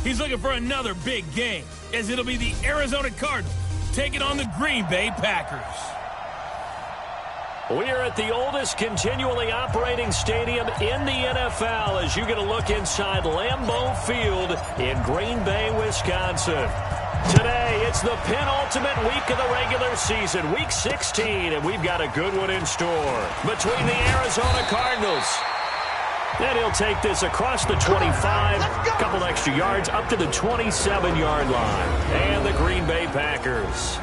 He's looking for another big game, as it'll be the Arizona Cardinals taking on the Green Bay Packers. We are at the oldest continually operating stadium in the NFL as you get a look inside Lambeau Field in Green Bay, Wisconsin. Today, it's the penultimate week of the regular season, Week 16, and we've got a good one in store between the Arizona Cardinals. And he'll take this across the 25, a couple extra yards, up to the 27-yard line. And the Green Bay Packers.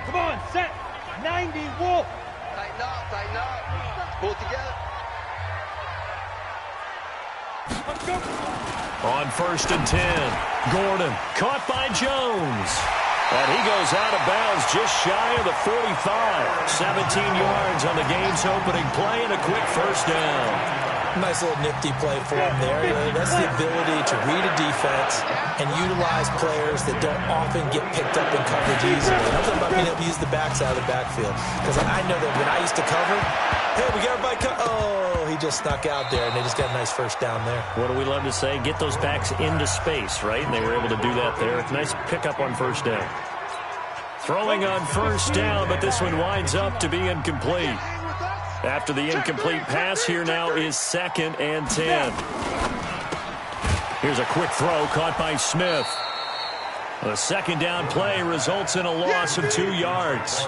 Come on, set. 90, Wolf. Tighten up. Pull it together. On 1st and 10, Gordon caught by Jones. And he goes out of bounds just shy of the 45. 17 yards on the game's opening play and a quick first down. Nice little nifty play for him there. That's the ability to read a defense and utilize players that don't often get picked up in coverage easily. I'm talking about being able to use the backs out of the backfield. Because I know that when I used to cover, hey, we got everybody oh, he just snuck out there, and they just got a nice first down there. What do we love to say? Get those backs into space, right? And they were able to do that there. Nice pickup on first down. Throwing on first down, but this one winds up to be incomplete. After the incomplete pass, here now is 2nd and 10. Here's a quick throw caught by Smith. The second down play results in a loss of 2 yards.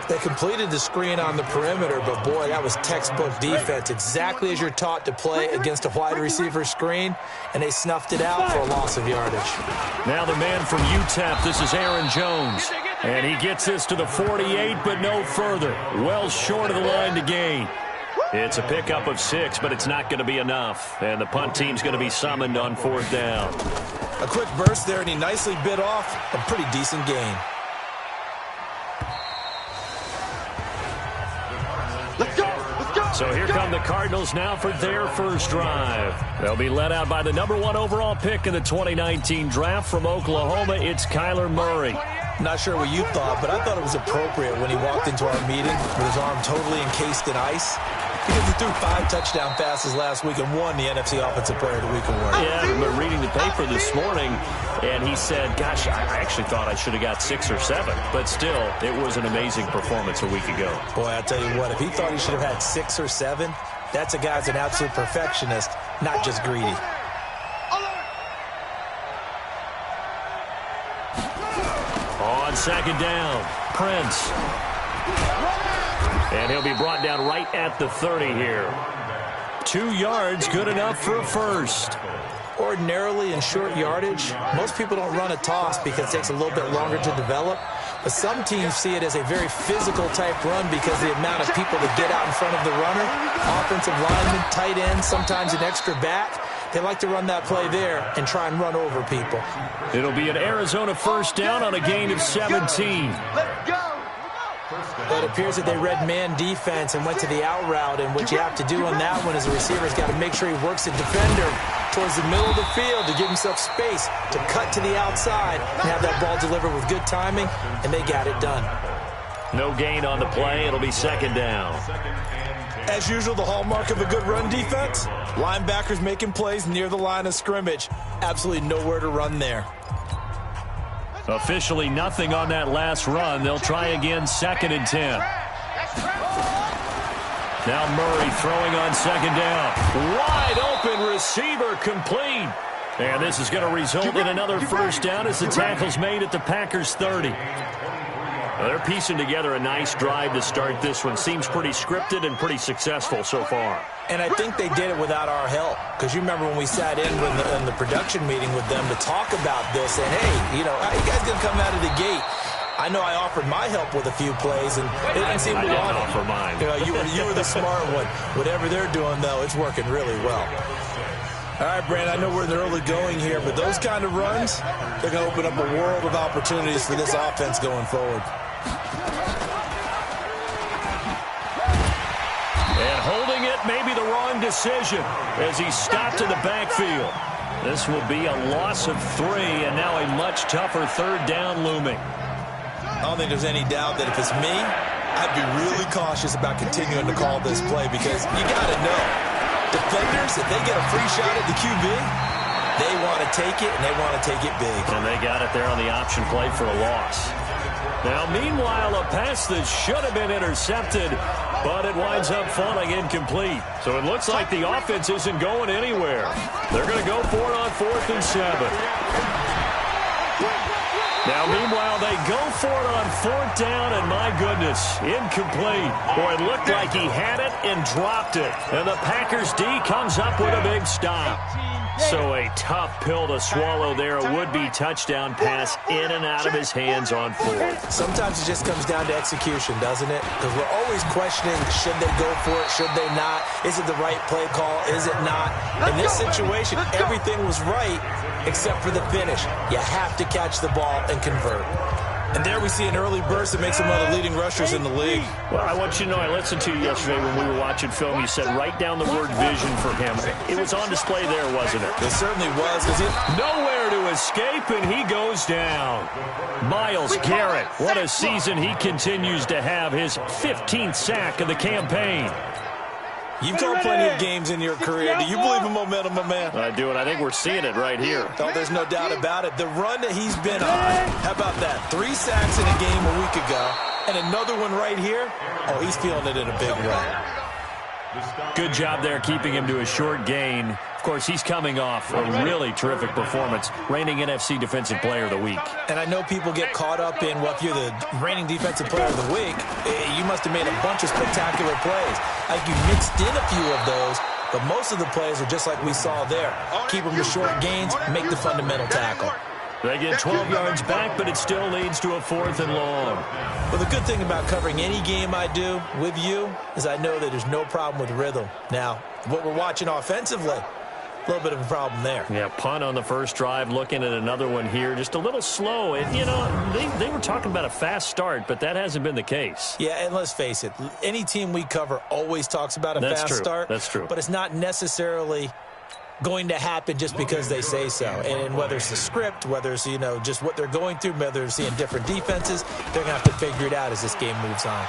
They completed the screen on the perimeter, but boy, that was textbook defense. Exactly as you're taught to play against a wide receiver screen, and they snuffed it out for a loss of yardage. Now the man from UTEP, this is Aaron Jones. And he gets this to the 48, but no further. Well short of the line to gain. It's a pickup of 6, but it's not going to be enough. And the punt team's going to be summoned on 4th down. A quick burst there, and he nicely bit off a pretty decent gain. Let's go. So here come the Cardinals now for their first drive. They'll be led out by the #1 overall pick in the 2019 draft from Oklahoma. It's Kyler Murray. Not sure what you thought, but I thought it was appropriate when he walked into our meeting with his arm totally encased in ice. Because he threw 5 touchdown passes last week and won the NFC Offensive Player of the Week award. Yeah, I remember reading the paper this morning, and he said, gosh, I actually thought I should have got 6 or 7. But still, it was an amazing performance a week ago. Boy, I tell you what, if he thought he should have had 6 or 7, that's a guy's an absolute perfectionist, not just greedy. On 2nd down, Prince. And he'll be brought down right at the 30 here. 2 yards, good enough for a first. Ordinarily in short yardage, most people don't run a toss because it takes a little bit longer to develop. But some teams see it as a very physical type run because the amount of people that get out in front of the runner, offensive lineman, tight end, sometimes an extra back. They like to run that play there and try and run over people. It'll be an Arizona first down on a gain of 17. Let's go. It appears that they read man defense and went to the out route, and what you have to do on that one is the receiver's got to make sure he works the defender towards the middle of the field to give himself space to cut to the outside and have that ball delivered with good timing, and they got it done. No gain on the play. It'll be 2nd down. As usual, the hallmark of a good run defense, linebackers making plays near the line of scrimmage. Absolutely nowhere to run there. Officially nothing on that last run. They'll try again 2nd and 10. Now Murray throwing on 2nd down. Wide open receiver complete. And this is going to result in another first down as the tackle's made at the Packers 30. Well, they're piecing together a nice drive to start this one. Seems pretty scripted and pretty successful so far. And I think they did it without our help. Because you remember when we sat in the production meeting with them to talk about this. And, hey, you know, how you guys going to come out of the gate? I know I offered my help with a few plays, and they didn't seem to want it. offer mine. You know, you were the smart one. Whatever they're doing, though, it's working really well. All right, Brandon, I know we're in the early going here, but those kind of runs, they're going to open up a world of opportunities for this offense going forward. And holding it may be the wrong decision as he stopped in the backfield. This will be a loss of 3, and now a much tougher 3rd down looming. I don't think there's any doubt that if it's me, I'd be really cautious about continuing to call this play because you got to know defenders, if they get a free shot at the QB, they want to take it, and they want to take it big. And they got it there on the option play for a loss. Now, meanwhile, a pass that should have been intercepted, but it winds up falling incomplete. So it looks like the offense isn't going anywhere. They're going to go for it on 4th and 7. Now, meanwhile, they go for it on 4th down, and my goodness, incomplete. Boy, it looked like he had it and dropped it. And the Packers D comes up with a big stop. So a tough pill to swallow there. A would-be touchdown pass in and out of his hands on 4th. Sometimes it just comes down to execution, doesn't it? Because we're always questioning, should they go for it, should they not? Is it the right play call, is it not? In this situation, everything was right except for the finish. You have to catch the ball and convert. And there we see an early burst that makes him one of the leading rushers in the league. Well, I want you to know, I listened to you yesterday when we were watching film. You said write down the word vision for him. It was on display there, wasn't it? It certainly was. Nowhere to escape, and he goes down. Myles Garrett, what a season he continues to have. His 15th sack of the campaign. You've called plenty of games in your career. Do you believe in momentum, my man? I do, and I think we're seeing it right here. Oh, there's no doubt about it. The run that he's been on, how about that? 3 sacks in a game a week ago, and another one right here. Oh, he's feeling it in a big way. Good job there keeping him to a short gain. Of course, he's coming off a really terrific performance, reigning NFC Defensive Player of the Week. And I know people get caught up in, well, if you're the reigning Defensive Player of the Week, you must have made a bunch of spectacular plays. Like you mixed in a few of those, but most of the plays are just like we saw there. Keep them to short gains, make the fundamental tackle. They get 12 yards back, but it still leads to a 4th and long. Well, the good thing about covering any game I do with you is I know that there's no problem with rhythm. Now, what we're watching offensively, a little bit of a problem there. Yeah, punt on the first drive, looking at another one here. Just a little slow. And, you know, they were talking about a fast start, but that hasn't been the case. Yeah, and let's face it, any team we cover always talks about a fast start. That's true. But it's not necessarily going to happen just because they say so. And whether it's the script, whether it's, you know, just what they're going through, whether they're seeing different defenses, they're going to have to figure it out as this game moves on.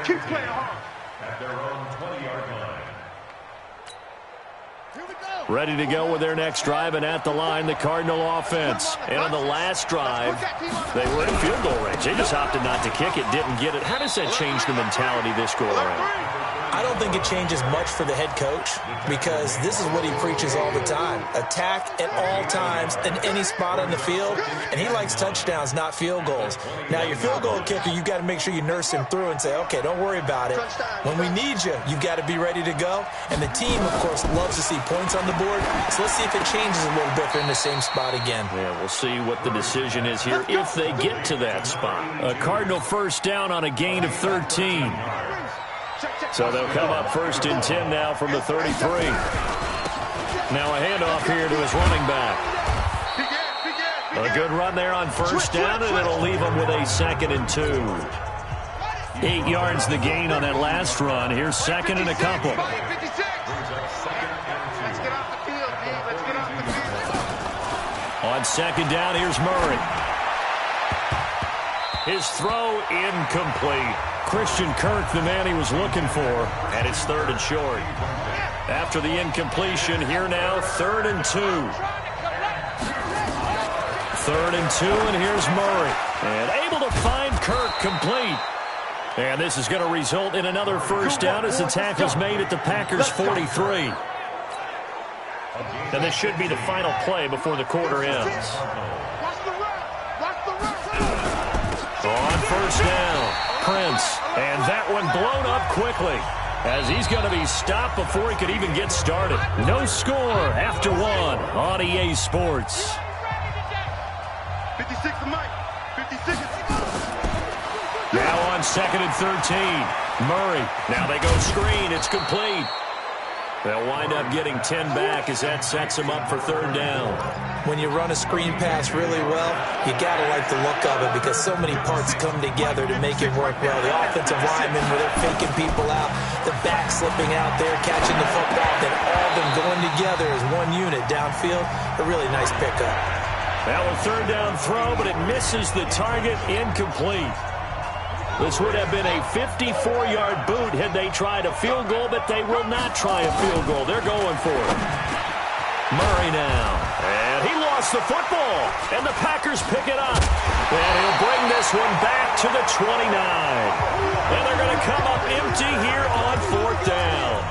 Keep playing hard. At their own 20-yard line. Ready to go with their next drive, and at the line, the Cardinal offense. And on the last drive, they were in field goal range. They just opted not to kick it, didn't get it. How does that change the mentality this go around? I don't think it changes much for the head coach because this is what he preaches all the time. Attack at all times in any spot on the field, and he likes touchdowns, not field goals. Now, your field goal kicker, you've got to make sure you nurse him through and say, okay, don't worry about it. When we need you, you've got to be ready to go. And the team, of course, loves to see points on the board, so let's see if it changes a little bit if they're in the same spot again. Yeah, we'll see what the decision is here if they get to that spot. A Cardinal first down on a gain of 13. So they'll come up 1st and 10 now from the 33. Now a handoff here to his running back. A good run there on 1st down, and it'll leave him with a 2nd and 2. 8 yards the gain on that last run. Here's 2nd and a couple. On 2nd down, here's Murray. His throw incomplete. Christian Kirk, the man he was looking for, and it's 3rd and short. After the incompletion, here now, 3rd and 2. 3rd and 2, and here's Murray. And able to find Kirk complete. And this is going to result in another first down as the tackle's made at the Packers' 43. And this should be the final play before the quarter ends. On 1st down, Prince. And that one blown up quickly as he's going to be stopped before he could even get started. No score after 1 on EA Sports. 56 to Mike. 56. Now on 2nd and 13. Murray. Now they go screen. It's complete. They'll wind up getting 10 back as that sets them up for 3rd down. When you run a screen pass really well, you got to like the look of it because so many parts come together to make it work well. The offensive linemen, where they're faking people out, the back slipping out there, catching the football, then all of them going together as one unit downfield. A really nice pickup. Now a 3rd down throw, but it misses the target, incomplete. This would have been a 54-yard boot had they tried a field goal, but they will not try a field goal. They're going for it. Murray now. And he lost the football. And the Packers pick it up. And he'll bring this one back to the 29. And they're going to come up empty here on 4th down.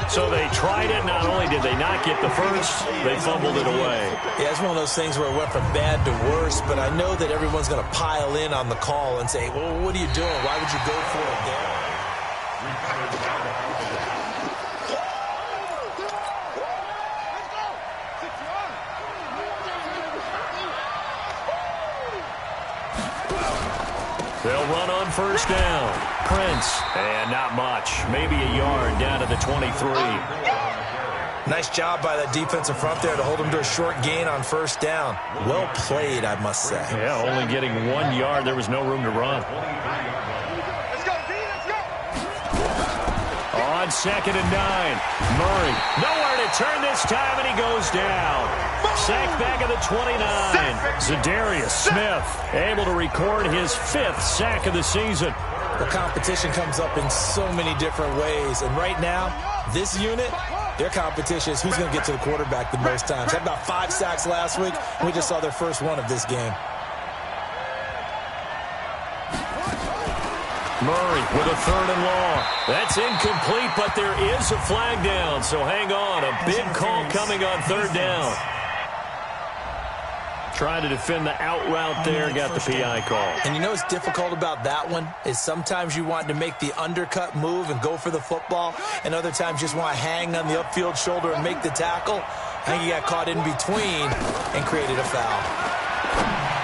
So they tried it. Not only did they not get the first, they fumbled it away. Yeah, it's one of those things where it went from bad to worse, but I know that everyone's going to pile in on the call and say, well, what are you doing? Why would you go for it there? They'll run on 1st down. Prince, and not much. Maybe a yard down to the 23. Nice job by that defensive front there to hold him to a short gain on 1st down. Well played, I must say. Yeah, only getting 1 yard. There was no room to run. Let's go, D, let's go. On 2nd and 9. Murray, nowhere to turn this time, and he goes down. Sacked back at the 29. Zadarius Smith able to record his 5th sack of the season. The competition comes up in so many different ways, and right now, this unit, their competition is who's going to get to the quarterback the most times. Had about 5 sacks last week, and we just saw their first one of this game. Murray with a 3rd and long. That's incomplete, but there is a flag down, so hang on. A big call coming on 3rd down. Trying to defend the out route there, got the PI call. And you know what's difficult about that one is sometimes you want to make the undercut move and go for the football, and other times you just want to hang on the upfield shoulder and make the tackle. I think he got caught in between and created a foul.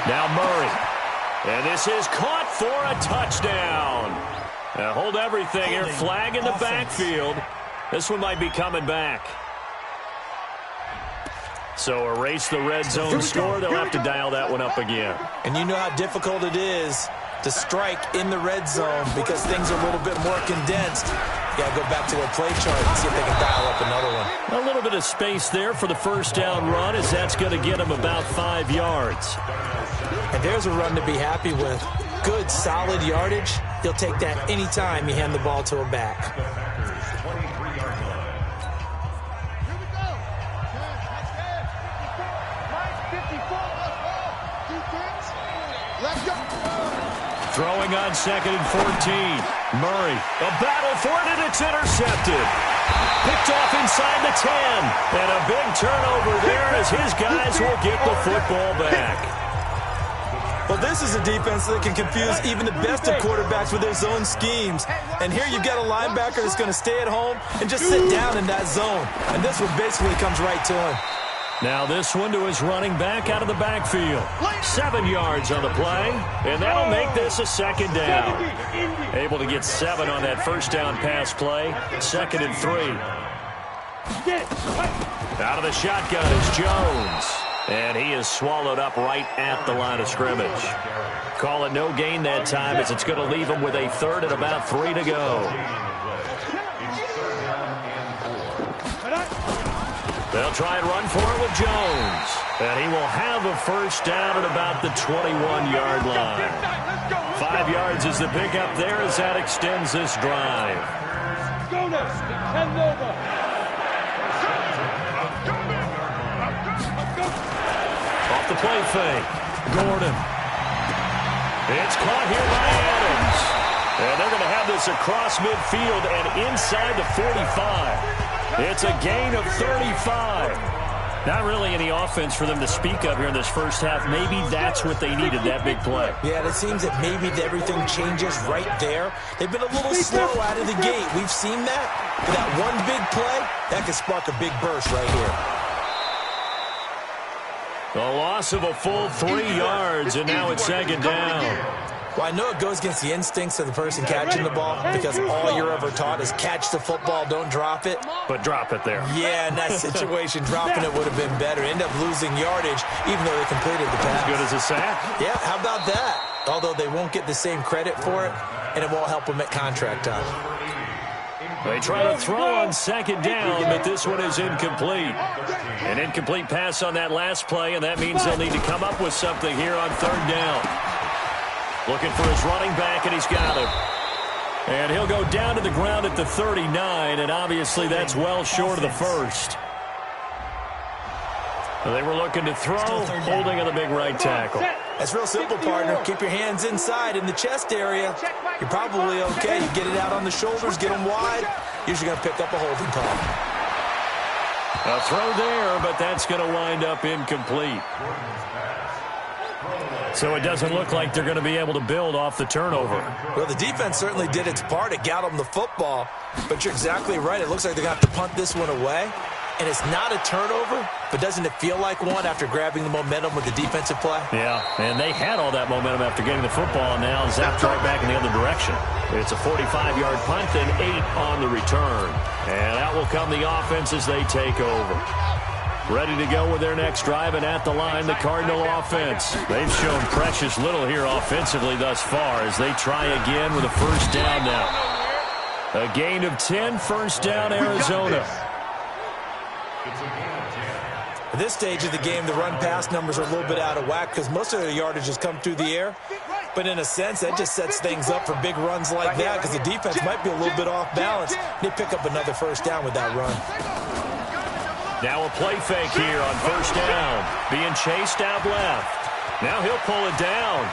Now Murray. And this is caught for a touchdown. Now hold everything here. Flag in the backfield. This one might be coming back. So erase the red zone score. They'll have to dial that one up again. And you know how difficult it is to strike in the red zone because things are a little bit more condensed. You got to go back to their play chart and see if they can dial up another one. A little bit of space there for the 1st down run as that's going to get them about 5 yards. And there's a run to be happy with. good, solid yardage, he'll take that anytime you hand the ball to a back. Let's go. Throwing on 2nd and 14. Murray, a battle for it, and it's intercepted. Picked off inside the 10. And a big turnover there as his guys will get the football back. Well, this is a defense that can confuse even the best of quarterbacks with their zone schemes. And here you've got a linebacker that's going to stay at home and just sit down in that zone. And this one basically comes right to him. Now this one to his running back out of the backfield. 7 yards on the play, and that'll make this a 2nd down. Able to get 7 on that first down pass play. 2nd and 3. Out of the shotgun is Jones. And he is swallowed up right at the line of scrimmage. Call it no gain that time as it's going to leave him with a 3rd and about 3 to go. They'll try and run for it with Jones. And he will have a first down at about the 21-yard line. 5 yards is the pickup there as that extends this drive. Off the play fake. Gordon. It's caught here by Adams. And they're going to have this across midfield and inside the 45. It's a gain of 35. Not really any offense for them to speak of here in this first half. Maybe that's what they needed, that big play. Yeah, it seems that maybe everything changes right there. They've been a little slow out of the gate. We've seen that. But that one big play, that could spark a big burst right here. A loss of a full 3 yards, and now it's 2nd down. Well, I know it goes against the instincts of the person catching the ball because all you're ever taught is catch the football, don't drop it. But drop it there. Yeah, in that situation, dropping it would have been better. End up losing yardage, even though they completed the pass. As good as a sack. Yeah, how about that? Although they won't get the same credit for it, and it won't help them at contract time. They try to throw on 2nd down, but this one is incomplete. An incomplete pass on that last play, and that means they'll need to come up with something here on 3rd down. Looking for his running back, and he's got him. And he'll go down to the ground at the 39, and obviously that's well short of the first. They were looking to throw, holding on the big right tackle. That's real simple, partner. Keep your hands inside in the chest area. You're probably okay. You get it out on the shoulders, get them wide. Usually going to pick up a holding call. A throw there, but that's going to wind up incomplete. So it doesn't look like they're going to be able to build off the turnover. Well, the defense certainly did its part. It got them the football. But you're exactly right. It looks like they're going to have to punt this one away. And it's not a turnover, but doesn't it feel like one after grabbing the momentum with the defensive play? Yeah, and they had all that momentum after getting the football, and now zapped right back in the other direction. It's a 45-yard punt and 8 on the return. And out will come the offense as they take over. Ready to go with their next drive, and at the line, the Cardinal offense. They've shown precious little here offensively thus far as they try again with a first down now. A gain of 10, first down, Arizona. At this stage of the game, the run-pass numbers are a little bit out of whack because most of their yardage has come through the air. But in a sense, that just sets things up for big runs like that because the defense might be a little bit off balance. They pick up another first down with that run. Now a play fake here on first down. Being chased out left. Now he'll pull it down.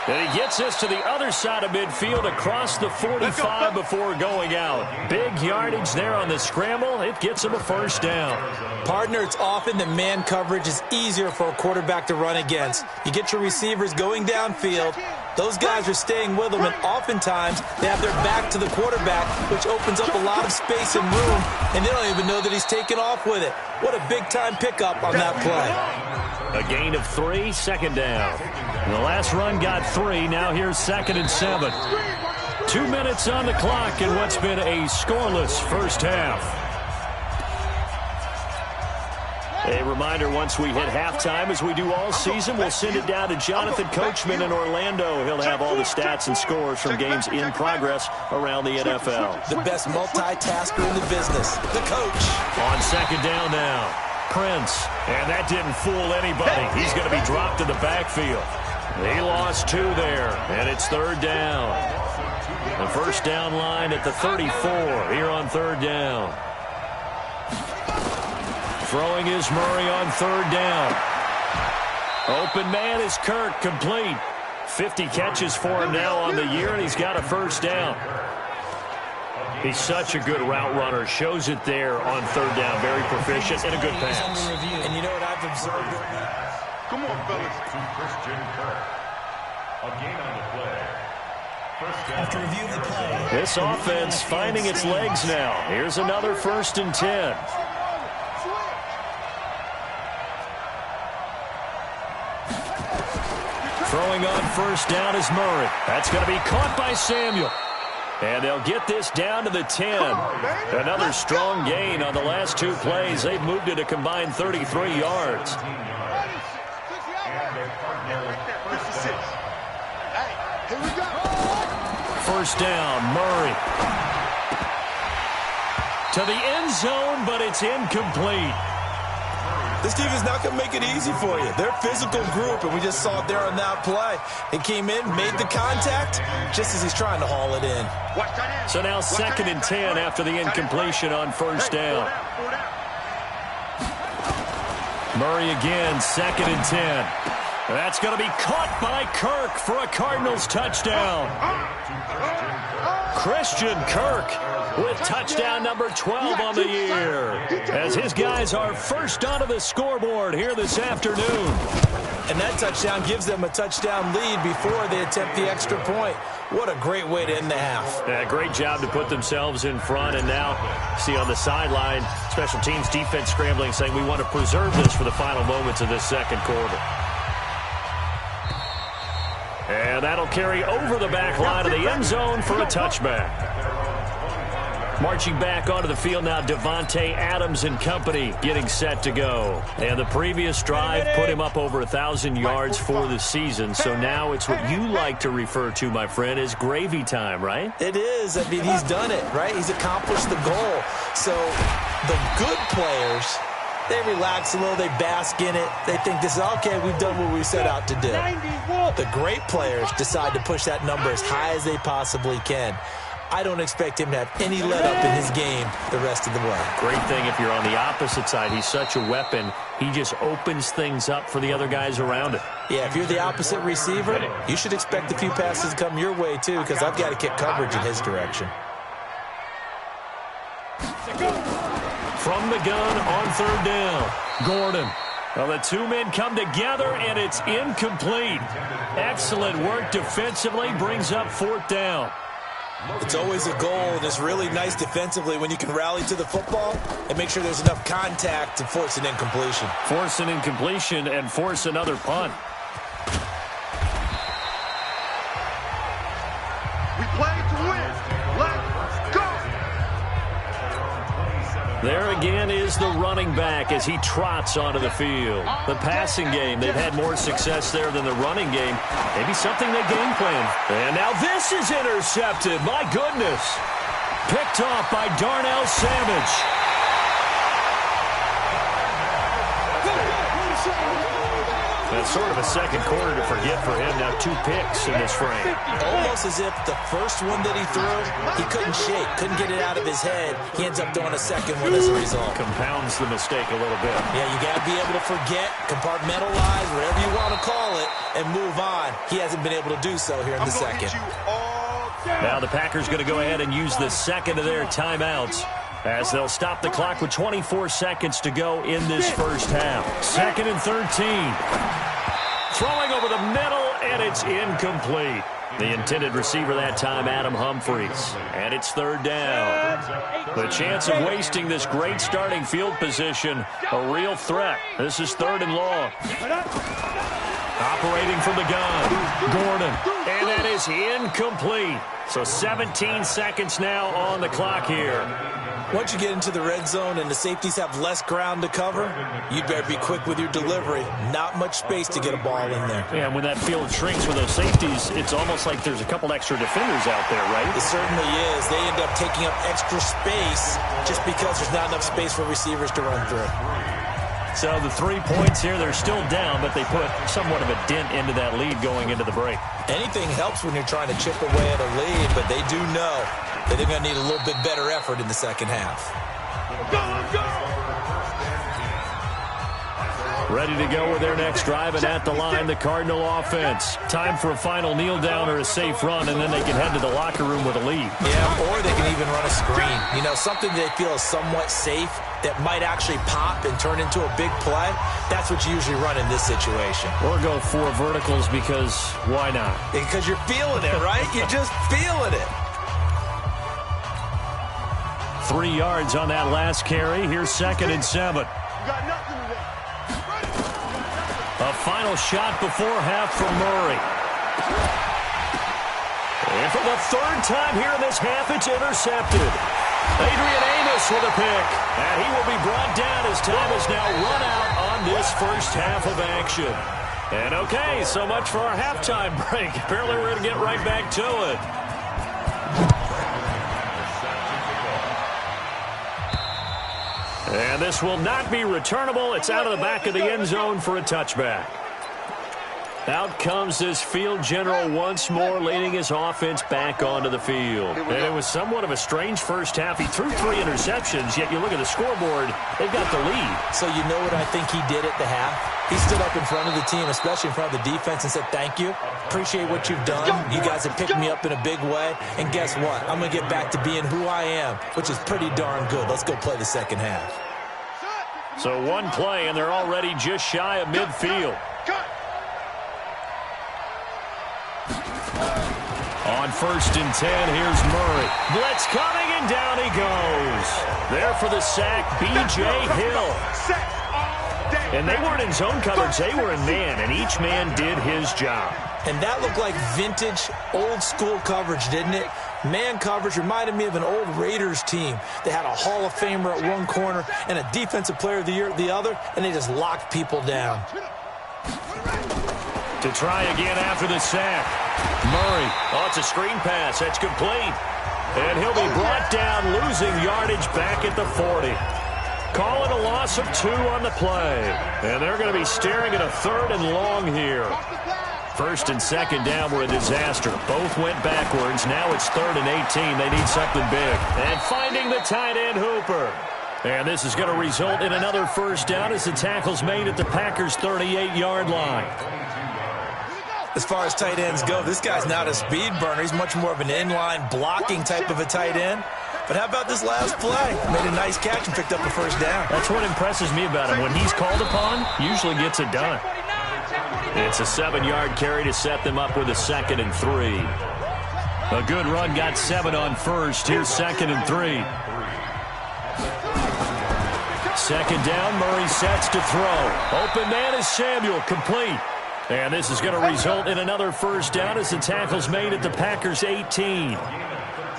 And he gets this to the other side of midfield across the 45 before going out. Big yardage there on the scramble. It gets him a first down. Partner, it's often that man coverage is easier for a quarterback to run against. You get your receivers going downfield. Those guys are staying with them, and oftentimes they have their back to the quarterback, which opens up a lot of space and room, and they don't even know that he's taken off with it. What a big-time pickup on that play. A gain of 3, second down. And the last run got 3. Now here's 2nd and 7. 2 minutes on the clock in what's been a scoreless first half. A reminder, once we hit halftime, as we do all season, we'll send it down to Jonathan Coachman in Orlando. He'll have all the stats and scores from games in progress around the NFL. The best multitasker in the business, the coach. On second down now, Prince. And that didn't fool anybody. He's going to be dropped in the backfield. He lost 2 there, and it's 3rd down. The first down line at the 34 here on 3rd down. Throwing is Murray on 3rd down. Open man is Kirk, complete. 50 catches for him now on the year, and he's got a first down. He's such a good route runner. Shows it there on 3rd down. Very proficient and a good pass. And you know what I've observed? Come on, fellas. To Christian Kirk. A gain on the play. First down. After review of the play. This offense finding its legs now. Here's another 1st and 10. Throwing on 1st down is Murray. That's going to be caught by Samuel. And they'll get this down to the 10. Another strong gain on the last 2 plays. They've moved it a combined 33 yards. First down, Murray. To the end zone, but it's incomplete. This team is not going to make it easy for you. They're a physical group, and we just saw it there on that play. He came in, made the contact, just as he's trying to haul it in. So now 2nd and 10 after the incompletion on 1st down. Murray again, 2nd and 10. That's going to be caught by Kirk for a Cardinals touchdown. Christian Kirk with touchdown number 12 on the year, as his guys are first onto the scoreboard here this afternoon. And that touchdown gives them a touchdown lead before they attempt the extra point. What a great way to end the half. Yeah, great job to put themselves in front. And now, see on the sideline, special teams defense scrambling, saying we want to preserve this for the final moments of this 2nd quarter. And that'll carry over the back line of the end zone for a touchback. Marching back onto the field now, Devontae Adams and company getting set to go. And the previous drive put him up over 1,000 yards for the season. So now it's what you like to refer to, my friend, as gravy time, right? It is. I mean, he's done it, right? He's accomplished the goal. So the good players, they relax a little, they bask in it. They think this is, okay, we've done what we set out to do. The great players decide to push that number as high as they possibly can. I don't expect him to have any let-up in his game the rest of the way. Great thing if you're on the opposite side. He's such a weapon. He just opens things up for the other guys around him. Yeah, if you're the opposite receiver, you should expect a few passes to come your way, too, because I've got to kick coverage in his direction. From the gun on 3rd down, Gordon. Well, the 2 men come together, and it's incomplete. Excellent work defensively, brings up 4th down. It's always a goal, and it's really nice defensively when you can rally to the football and make sure there's enough contact to force an incompletion. Force an incompletion and force another punt. We play to win. Let's go. There again is the running back as he trots onto the field. The passing game, they've had more success there than the running game. Maybe something they game planned. And now this is intercepted. My goodness. Picked off by Darnell Savage. That's sort of a 2nd quarter to forget for him. Now 2 picks in this frame. Almost as if the first one that he threw, he couldn't shake, couldn't get it out of his head. He ends up throwing a 2nd one as a result. Compounds the mistake a little bit. Yeah, you got to be able to forget, compartmentalize, whatever you want to call it, and move on. He hasn't been able to do so here in the 2nd. Now the Packers going to go ahead and use the 2nd of their timeouts, as they'll stop the clock with 24 seconds to go in this first half. 2nd and 13. Throwing over the middle, and it's incomplete. The intended receiver that time, Adam Humphries. And it's 3rd down. The chance of wasting this great starting field position, a real threat. This is 3rd and long. Operating from the gun, Gordon. And that is incomplete. So 17 seconds now on the clock here. Once you get into the red zone and the safeties have less ground to cover, you'd better be quick with your delivery. Not much space to get a ball in there. Yeah, and when that field shrinks with those safeties, it's almost like there's a couple extra defenders out there, right? It certainly is. They end up taking up extra space just because there's not enough space for receivers to run through. So the 3 points here, they're still down, but they put somewhat of a dent into that lead going into the break. Anything helps when you're trying to chip away at a lead, but they do know that they're going to need a little bit better effort in the second half. Ready to go with their next drive, and at the line, the Cardinal offense. Time for a final kneel down or a safe run, and then they can head to the locker room with a lead. Yeah, or they can even run a screen. You know, something they feel is somewhat safe that might actually pop and turn into a big play. That's what you usually run in this situation. Or go 4 verticals because why not? Because you're feeling it, right? You're just feeling it. 3 yards on that last carry. Here's 2nd and 7. Got nothing today. A final shot before half from Murray. And for the 3rd time here in this half, it's intercepted. Adrian Amos with a pick. And he will be brought down as time is now run out on this first half of action. And okay, so much for our halftime break. Apparently we're going to get right back to it. And this will not be returnable. It's out of the back of the end zone for a touchback. Out comes this field general once more, leading his offense back onto the field. And it was somewhat of a strange first half. He threw 3 interceptions, yet you look at the scoreboard, they've got the lead. So you know what I think he did at the half? He stood up in front of the team, especially in front of the defense, and said, thank you. Appreciate what you've done. You guys have picked me up in a big way. And guess what? I'm going to get back to being who I am, which is pretty darn good. Let's go play the second half. So 1 play, and they're already just shy of midfield. On 1st and 10, here's Murray. Blitz coming, and down he goes. There for the sack, B.J. Hill. And they weren't in zone coverage, they were in man, and each man did his job. And that looked like vintage, old-school coverage, didn't it? Man coverage reminded me of an old Raiders team. They had a Hall of Famer at one corner and a Defensive Player of the Year at the other, and they just locked people down. To try again after the sack. Murray. Oh, it's a screen pass. That's complete. And he'll be brought down, losing yardage back at the 40. Calling a loss of 2 on the play. And they're going to be staring at a 3rd and long here. 1st and 2nd down were a disaster. Both went backwards. Now it's 3rd and 18. They need something big. And finding the tight end, Hooper. And this is going to result in another 1st down as the tackle's made at the Packers' 38-yard line. As far as tight ends go, this guy's not a speed burner. He's much more of an inline blocking type of a tight end. But how about this last play? Made a nice catch and picked up the 1st down. That's what impresses me about him. When he's called upon, usually gets it done. It's a 7-yard carry to set them up with a 2nd and 3. A good run got 7 on 1st. Here's 2nd and 3. 2nd down, Murray sets to throw. Open man is Samuel, complete. And this is going to result in another 1st down as the tackle's made at the Packers' 18.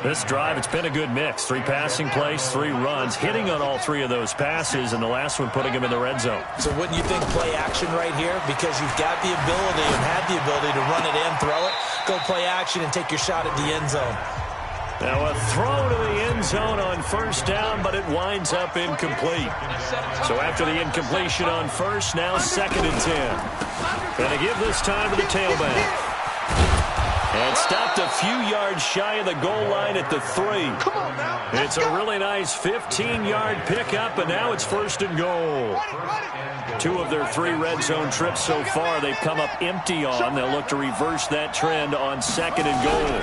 This drive, it's been a good mix. 3 passing plays, 3 runs, hitting on all 3 of those passes, and the last one putting him in the red zone. So wouldn't you think play action right here? Because you've got the ability and had the ability to run it in, throw it, go play action, and take your shot at the end zone. Now a throw to the end zone on 1st down, but it winds up incomplete. So after the incompletion on 1st, now 2nd and 10. Going to give this time to the tailback. And stopped a few yards shy of the goal line at the 3. It's a really nice 15-yard pickup, and now it's 1st and goal. 2 of their 3 red zone trips so far they've come up empty on. They'll look to reverse that trend on 2nd and goal.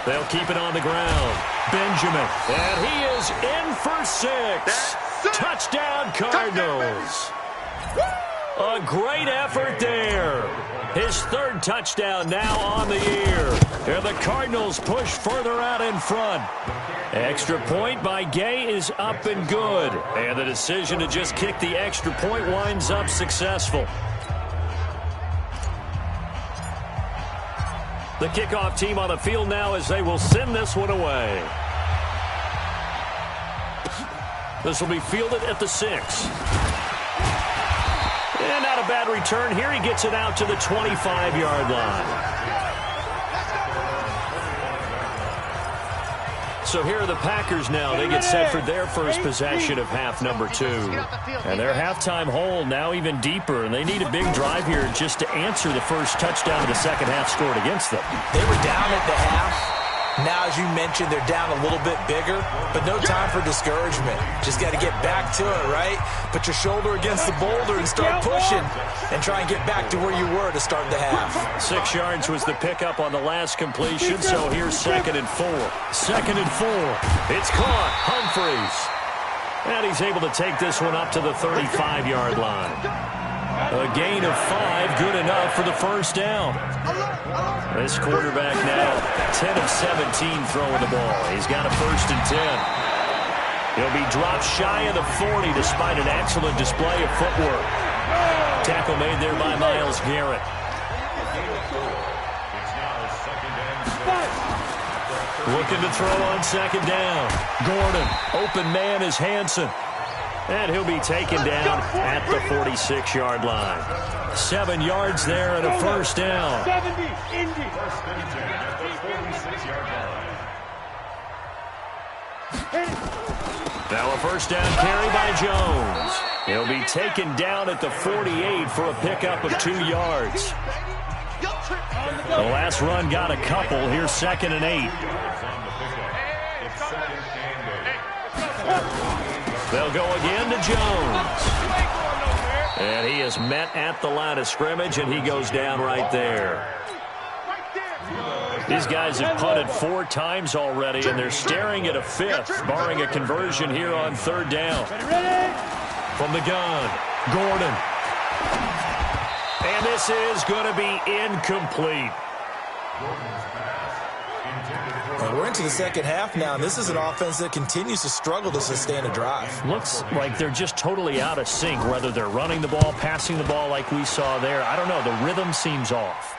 They'll keep it on the ground. Benjamin, and he is in for 6. Touchdown, Cardinals. A great effort there. His 3rd touchdown now on the year. And the Cardinals push further out in front. Extra point by Gay is up and good. And the decision to just kick the extra point winds up successful. The kickoff team on the field now as they will send this one away. This will be fielded at the 6. And not a bad return here. He gets it out to the 25-yard line. So here are the Packers now. They get set for their first possession of half number 2. And their halftime hole now even deeper. And they need a big drive here just to answer the first touchdown of the second half scored against them. They were down at the half. Now, as you mentioned, they're down a little bit bigger, but no time for discouragement. Just got to get back to it, right? Put your shoulder against the boulder and start pushing and try and get back to where you were to start the half. 6 yards was the pickup on the last completion, so here's 2nd and 4. 2nd and 4. It's caught. Humphreys. And he's able to take this one up to the 35-yard line. A gain of 5, good enough for the first down. This quarterback now 10 of 17 throwing the ball. He's got a 1st and 10. He'll be dropped shy of the 40 despite an excellent display of footwork. Tackle made there by Myles Garrett. Looking to throw on 2nd down. Gordon, open man is Hansen. And he'll be taken down at the 46-yard line. 7 yards there and a 1st down. 70, Indy. Now a 1st down carry by Jones. He'll be taken down at the 48 for a pickup of 2 yards. The last run got a couple. Here's 2nd and 8. They'll go again to Jones. And he is met at the line of scrimmage, and he goes down right there. These guys have punted 4 times already, and they're staring at a 5th, barring a conversion here on 3rd down. From the gun, Gordon. And this is going to be incomplete. We're into the second half now, and this is an offense that continues to struggle to sustain a drive. Looks like they're just totally out of sync, whether they're running the ball, passing the ball like we saw there. I don't know. The rhythm seems off.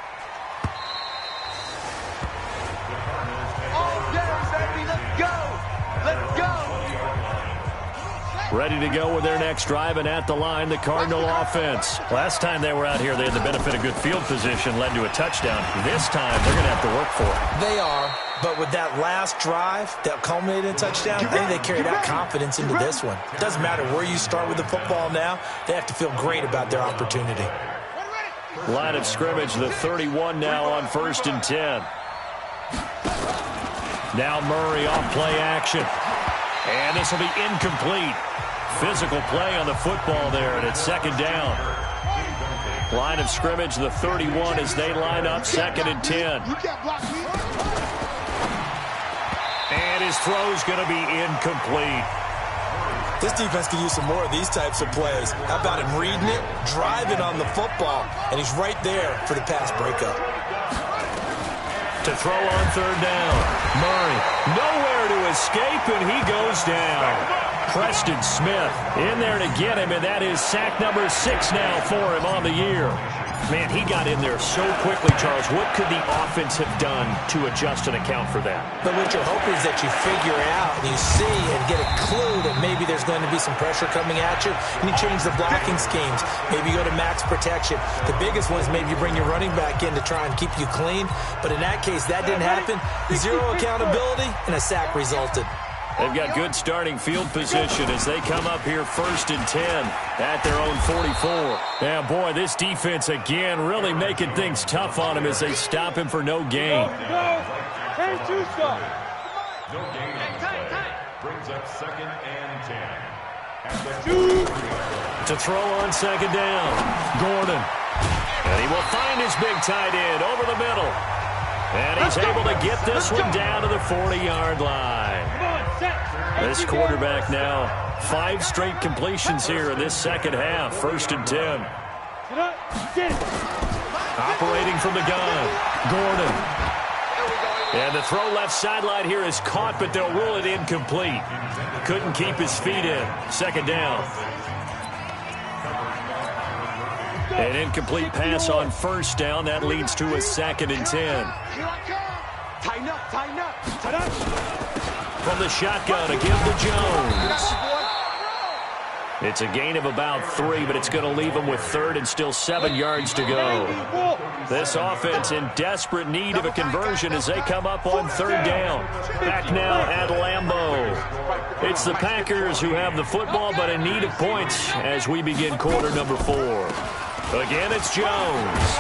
Ready to go with their next drive, and at the line, the Cardinal offense. Last time they were out here, they had the benefit of good field position, led to a touchdown. This time, they're going to have to work for it. They are, but with that last drive that culminated in a touchdown, I think they carry that confidence into this one. It doesn't matter where you start with the football now. They have to feel great about their opportunity. Line of scrimmage, the 31 now on 1st and 10. Now Murray off play action. And this will be incomplete. Physical play on the football there, and it's 2nd down. Line of scrimmage, the 31 as they line up 2nd and 10. And his throw's going to be incomplete. This defense could use some more of these types of plays. How about him reading it, driving on the football, and he's right there for the pass breakup. To throw on 3rd down. Murray, nowhere to escape, and he goes down. Preston Smith in there to get him, and that is sack number 6 now for him on the year. Man, he got in there so quickly, Charles. What could the offense have done to adjust and account for that? But what you're hoping is that you figure out and you see and get a clue that maybe there's going to be some pressure coming at you, and you change the blocking schemes. Maybe you go to max protection. The biggest one is maybe you bring your running back in to try and keep you clean. But in that case, that didn't happen. 0 accountability, and a sack resulted. They've got good starting field position as they come up here 1st and 10 at their own 44. Yeah, boy, this defense again really making things tough on him as they stop him for no gain. No gain on play. Brings up 2nd and 10. To throw on 2nd down, Gordon. And he will find his big tight end over the middle. And he's able to get this one down to the 40-yard line. This quarterback now, 5 straight completions here in this second half. 1st and 10. Operating from the gun, Gordon. And the throw left sideline here is caught, but they'll rule it incomplete. Couldn't keep his feet in. 2nd down. An incomplete pass on 1st down. That leads to a 2nd and 10. Tighten up. From the shotgun, again to Jones. It's a gain of about 3, but it's going to leave them with third and still 7 yards to go. This offense in desperate need of a conversion as they come up on third down. Back now at Lambeau. It's the Packers who have the football, but in need of points as we begin quarter number 4. Again, it's Jones.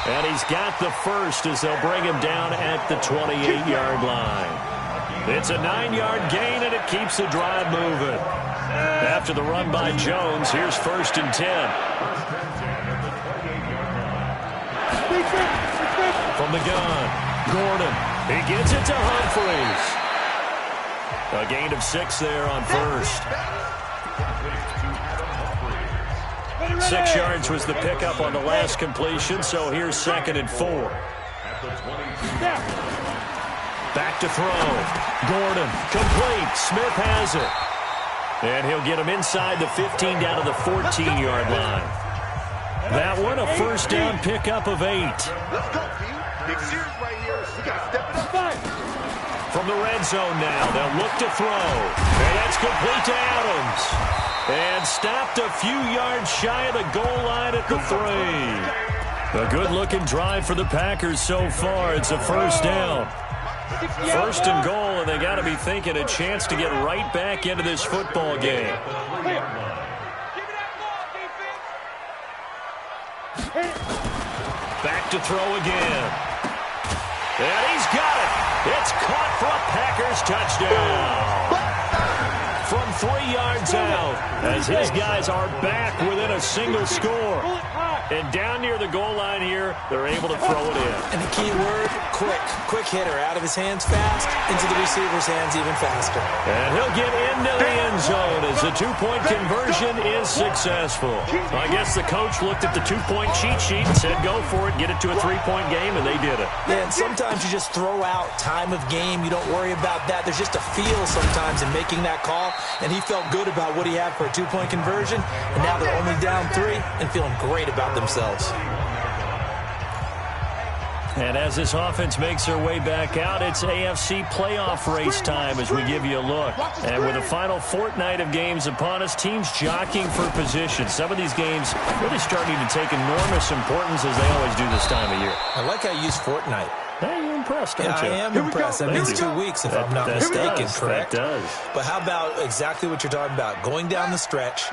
And he's got the first as they'll bring him down at the 28-yard line. It's a 9-yard gain, and it keeps the drive moving. After the run by Jones, here's 1st and 10. From the gun, Gordon. He gets it to Humphries. A gain of 6 there on first. 6 yards was the pickup on the last completion, so here's 2nd and 4. Back to throw. Gordon, complete. Smith has it. And he'll get him inside the 15 down to the 14-yard line. That one, a first down pickup of 8. Let's go, Pete. Big series right here. We got to step it up. From the red zone now, they'll look to throw. And that's complete to Adams. And stopped a few yards shy of the goal line at the 3. A good-looking drive for the Packers so far. It's a first down. 1st and goal, and they got to be thinking a chance to get right back into this football game. Back to throw again. And he's got it. It's caught for a Packers touchdown. From 3 yards out, as his guys are back within a single score. And down near the goal line here, they're able to throw it in. And the key word, quick. Quick hitter. Out of his hands fast, into the receiver's hands even faster. And he'll get into the end zone as the 2-point conversion is successful. I guess the coach looked at the 2-point cheat sheet and said, go for it, get it to a 3-point game, and they did it. Yeah, and sometimes you just throw out time of game. You don't worry about that. There's just a feel sometimes in making that call, and he felt good about what he had for a 2-point conversion, and now they're only down 3 and feeling great about themselves. And as this offense makes their way back out, it's AFC playoff race time as we give you a look. And with the final fortnight of games upon us, teams jockeying for position. Some of these games really starting to take enormous importance as they always do this time of year. I like how you use fortnight. Hey, you're impressed, aren't you? I am impressed. That means 2 weeks, if I'm not mistaken, correct? That does. But how about exactly what you're talking about? Going down the stretch,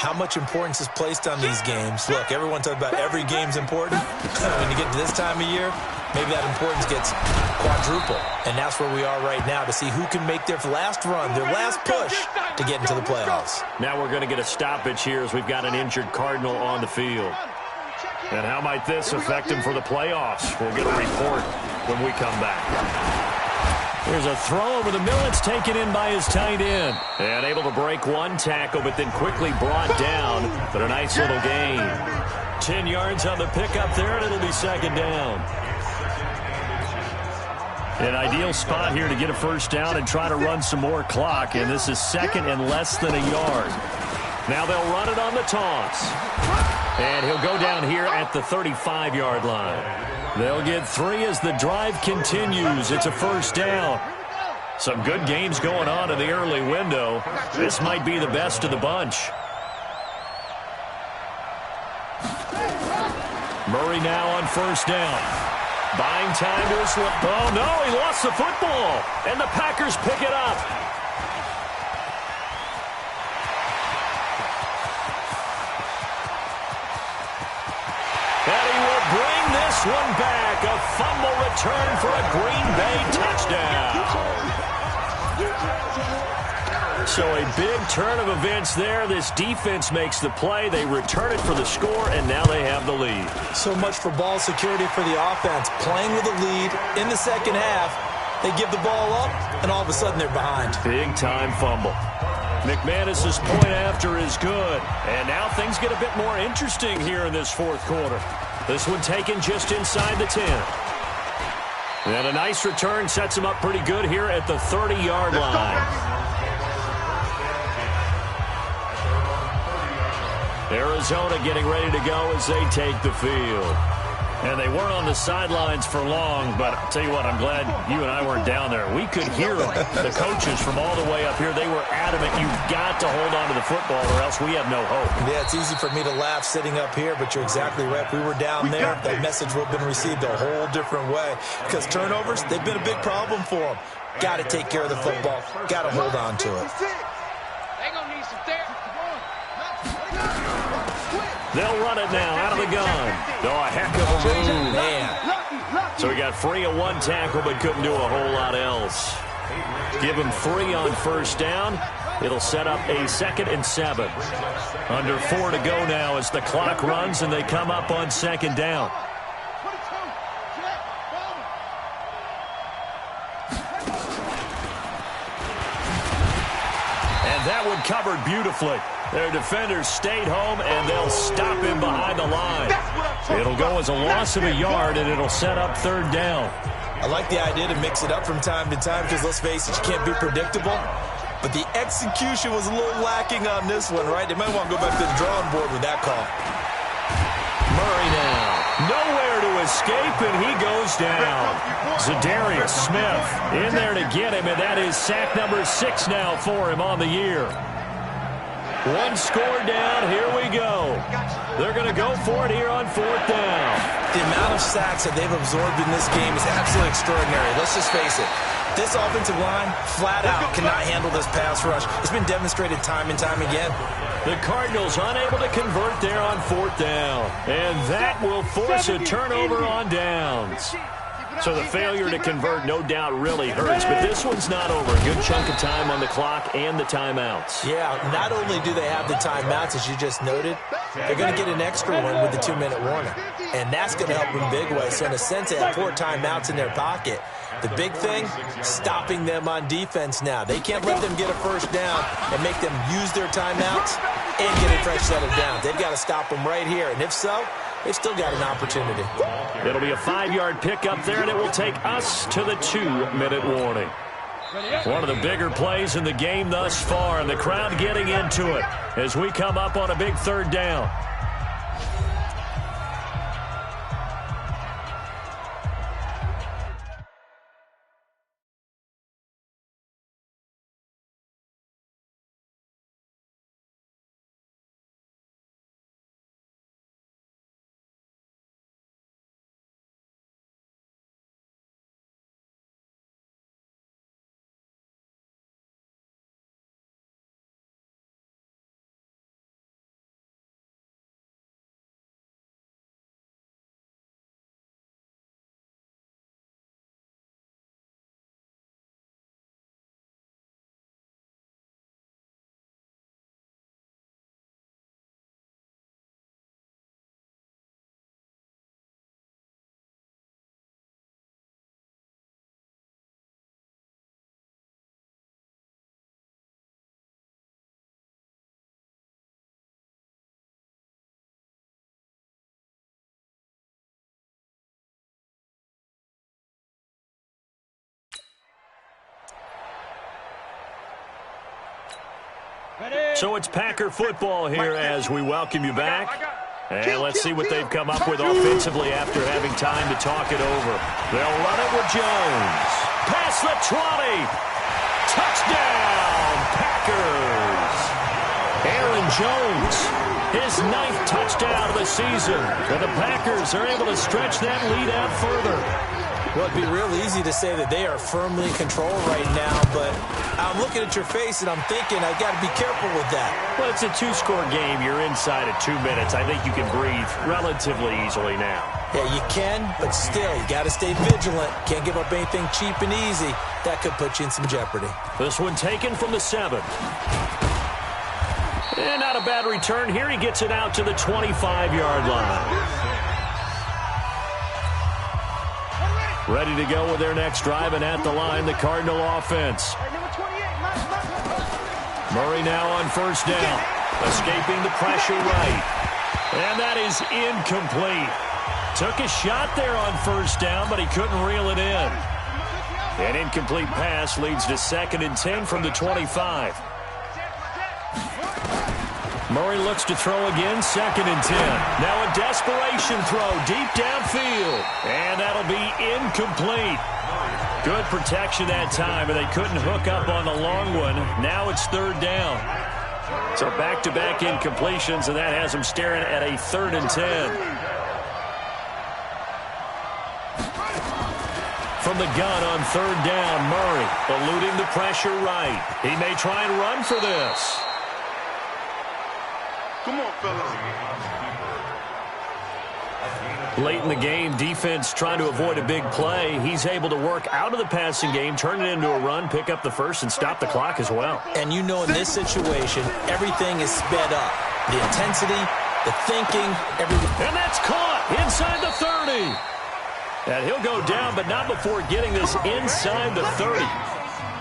how much importance is placed on these games? Look, everyone talks about every game's important. When you get to this time of year, maybe that importance gets quadruple. And that's where we are right now to see who can make their last run, their last push to get into the playoffs. Now we're going to get a stoppage here as we've got an injured Cardinal on the field. And how might this affect him for the playoffs? We'll get a report when we come back. Here's a throw over the middle. It's taken in by his tight end. And able to break one tackle, but then quickly brought down. But a nice little gain. 10 yards on the pickup there, and it'll be 2nd down. An ideal spot here to get a first down and try to run some more clock. And this is 2nd and less than a yard. Now they'll run it on the toss. And he'll go down here at the 35-yard line. They'll get 3 as the drive continues. It's a first down. Some good games going on in the early window. This might be the best of the bunch. Murray now on first down. Buying time to his left. Oh, no, he lost the football. And the Packers pick it up. And he will bring this one back. A fumble return for a Green Bay touchdown. So a big turn of events there. This defense makes the play. They return it for the score, and now they have the lead. So much for ball security for the offense. Playing with a lead in the second half. They give the ball up, and all of a sudden they're behind. Big-time fumble. McManus's point after is good. And now things get a bit more interesting here in this fourth quarter. This one taken just inside the 10. And a nice return sets him up pretty good here at the 30-yard line. Arizona getting ready to go as they take the field. And they weren't on the sidelines for long, but I'll tell you what, I'm glad you and I weren't down there. We could hear the coaches from all the way up here. They were adamant, you've got to hold on to the football or else we have no hope. Yeah, it's easy for me to laugh sitting up here, but you're exactly right. If we were down there, that message would have been received a whole different way. Because turnovers, they've been a big problem for them. Got to take care of the football. Got to hold on to it. They'll run it now out of the gun. Oh, a heck of a move. Man. So he got free of one tackle but couldn't do a whole lot else. Give him 3 on first down. It'll set up a 2nd and 7. Under 4 to go now as the clock runs and they come up on 2nd down. And that one covered beautifully. Their defenders stayed home, and they'll stop him behind the line. It'll go as a loss of a yard, and it'll set up 3rd down. I like the idea to mix it up from time to time because, let's face it, you can't be predictable. But the execution was a little lacking on this one, right? They might want to go back to the drawing board with that call. Murray now. Nowhere to escape, and he goes down. Zadarius Smith in there to get him, and that is sack number 6 now for him on the year. 1 score down. Here we go. They're going to go for it here on 4th down. The amount of sacks that they've absorbed in this game is absolutely extraordinary. Let's just face it. This offensive line, flat out, cannot handle this pass rush. It's been demonstrated time and time again. The Cardinals unable to convert there on 4th down. And that will force a turnover on downs. So the failure to convert no doubt really hurts, but this one's not over. A good chunk of time on the clock and the timeouts. Yeah, not only do they have the timeouts, as you just noted, they're going to get an extra one with the 2-minute warning. And that's going to help them big way. So in a sense, they have 4 timeouts in their pocket. The big thing, stopping them on defense now. They can't let them get a first down and make them use their timeouts and get a fresh set of downs. They've got to stop them right here. And if so, they've still got an opportunity. It'll be a 5-yard pickup there, and it will take us to the 2-minute warning. One of the bigger plays in the game thus far, and the crowd getting into it as we come up on a big 3rd down. So it's Packer football here as we welcome you back. And let's see what they've come up with offensively after having time to talk it over. They'll run it with Jones. Past the 20. Touchdown, Packers. Aaron Jones, his 9th touchdown of the season. And the Packers are able to stretch that lead out further. Well, it'd be real easy to say that they are firmly in control right now, but I'm looking at your face and I'm thinking I got to be careful with that. Well, it's a 2-score game. You're inside of 2 minutes. I think you can breathe relatively easily now. Yeah, you can, but still, you got to stay vigilant. Can't give up anything cheap and easy. That could put you in some jeopardy. This one taken from the 7. And not a bad return here. He gets it out to the 25-yard line. Ready to go with their next drive, and at the line, the Cardinal offense. Murray now on first down, escaping the pressure right. And that is incomplete. Took a shot there on first down, but he couldn't reel it in. An incomplete pass leads to 2nd and 10 from the 25. Murray looks to throw again, 2nd and 10. Now a desperation throw deep downfield. And that'll be incomplete. Good protection that time, and they couldn't hook up on the long one. Now it's 3rd down. So back-to-back incompletions, and that has them staring at a 3rd and 10. From the gun on 3rd down, Murray eluding the pressure right. He may try and run for this. Come on, fellas. Late in the game, defense trying to avoid a big play. He's able to work out of the passing game, turn it into a run, pick up the first, and stop the clock as well. And you know in this situation, everything is sped up. The intensity, the thinking, everything. And that's caught inside the 30. And he'll go down, but not before getting this inside the 30.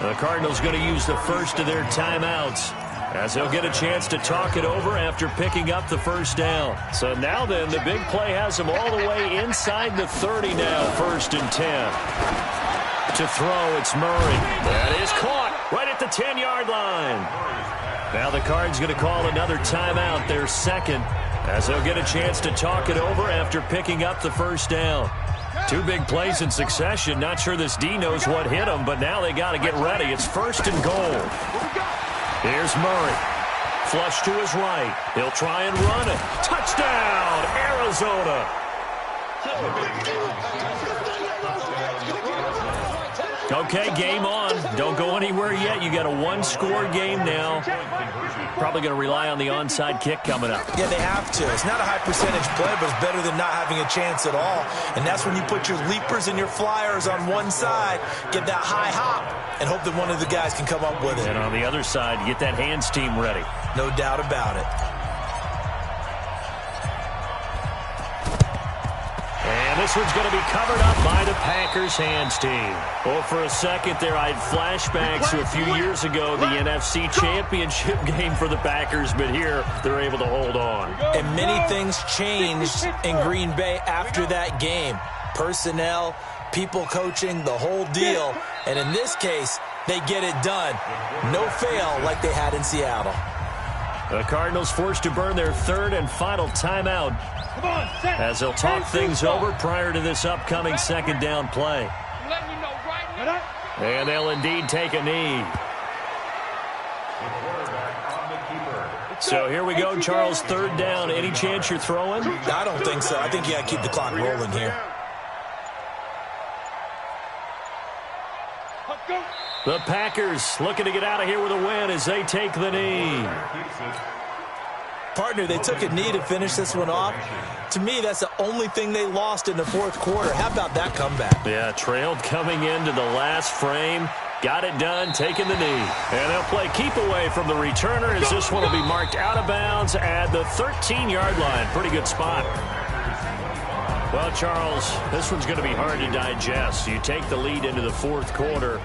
The Cardinals going to use the first of their timeouts, as they'll get a chance to talk it over after picking up the first down. So now then, the big play has them all the way inside the 30 now, 1st and 10. To throw, it's Murray. That is caught right at the 10-yard line. Now the Cards going to call another timeout, their 2nd, as they'll get a chance to talk it over after picking up the first down. 2 big plays in succession. Not sure this D knows what hit him, but now they got to get ready. It's 1st and goal. Here's Murray. Flush to his right. He'll try and run it. Touchdown, Arizona. Okay, game on. Don't go anywhere yet. You got a 1-score game now. Probably going to rely on the onside kick coming up. Yeah, they have to. It's not a high percentage play, but it's better than not having a chance at all. And that's when you put your leapers and your flyers on one side, get that high hop, and hope that one of the guys can come up with it. And on the other side, you get that hands team ready. No doubt about it. And this one's going to be covered up by the Packers hands team. Well, for a second there, I had flashbacks to a few years ago, the NFC Championship game for the Packers, but here they're able to hold on. And many things changed in Green Bay after that game. Personnel, people coaching, the whole deal. And in this case, they get it done. No fail like they had in Seattle. The Cardinals forced to burn their 3rd and final timeout, as they'll talk things over prior to this upcoming 2nd down play. And they'll indeed take a knee. So here we go, Charles, 3rd down. Any chance you're throwing? I don't think so. I think you got to keep the clock rolling here. The Packers looking to get out of here with a win as they take the knee. Partner, they took a knee to finish this one off. To me, that's the only thing they lost in the 4th quarter. How about that comeback? Yeah, trailed coming into the last frame. Got it done, taking the knee. And they'll play keep away from the returner as this one will be marked out of bounds at the 13-yard line. Pretty good spot. Well, Charles, this one's going to be hard to digest. You take the lead into the 4th quarter.